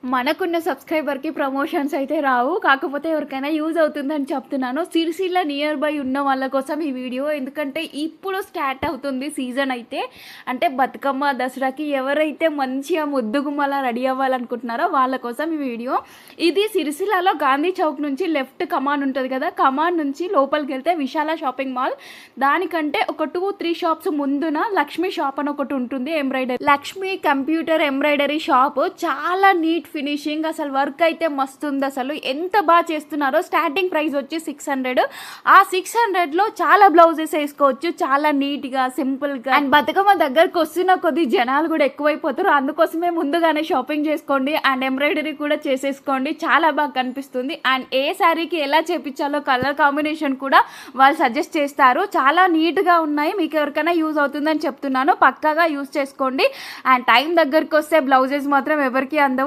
మనకున్న సబ్స్క్రైబర్‌కి ప్రమోషన్స్ అయితే రావు. కాకపోతే ఎవరికైనా యూజ్ అవుతుందని చెప్తున్నాను. సిరిసిల్ల నియర్ బై ఉన్న వాళ్ళ కోసం ఈ వీడియో. ఎందుకంటే ఇప్పుడు స్టార్ట్ అవుతుంది సీజన్ అయితే. అంటే బతుకమ్మ, దసరాకి ఎవరైతే మంచిగా ముద్దుగుమ్మలా రెడీ అవ్వాలనుకుంటున్నారో వాళ్ళ కోసం ఈ వీడియో. ఇది సిరిసిల్లలో గాంధీ చౌక్ నుంచి లెఫ్ట్ కమాన్ ఉంటుంది కదా! కమాన్ నుంచి లోపలికెళ్తే విశాల షాపింగ్ మాల్. దానికంటే ఒక 2-3 షాప్స్ ముందున లక్ష్మీ షాప్ అని ఒకటి ఉంటుంది. Lakshmi computer embroidery shop. చాలా నీట్ ఫినిషింగ్, అసలు వర్క్ అయితే మస్తు ఉంది. అసలు ఎంత బాగా చేస్తున్నారో. స్టార్టింగ్ ప్రైస్ వచ్చి 600. ఆ 600లో చాలా బ్లౌజెస్ వేసుకోవచ్చు, చాలా నీట్గా సింపుల్గా. అండ్ బతుకమ్మ దగ్గరకు వస్తున్న కొద్ది జనాలు కూడా ఎక్కువైపోతారు. అందుకోసమే ముందుగానే షాపింగ్ చేసుకోండి అండ్ ఎంబ్రాయిడరీ కూడా చేసేసుకోండి. చాలా బాగా కనిపిస్తుంది. అండ్ ఏ శారీకి ఎలా చేపించాలో కలర్ కాంబినేషన్ కూడా వాళ్ళు సజెస్ట్ చేస్తారు. చాలా నీట్గా ఉన్నాయి. మీకు ఎవరికైనా యూజ్ అవుతుందని చెప్తున్నాను, పక్కాగా యూజ్ చేసుకోండి. అండ్ టైం దగ్గరికి వస్తే బ్లౌజెస్ మాత్రం ఎవరికి అందవు.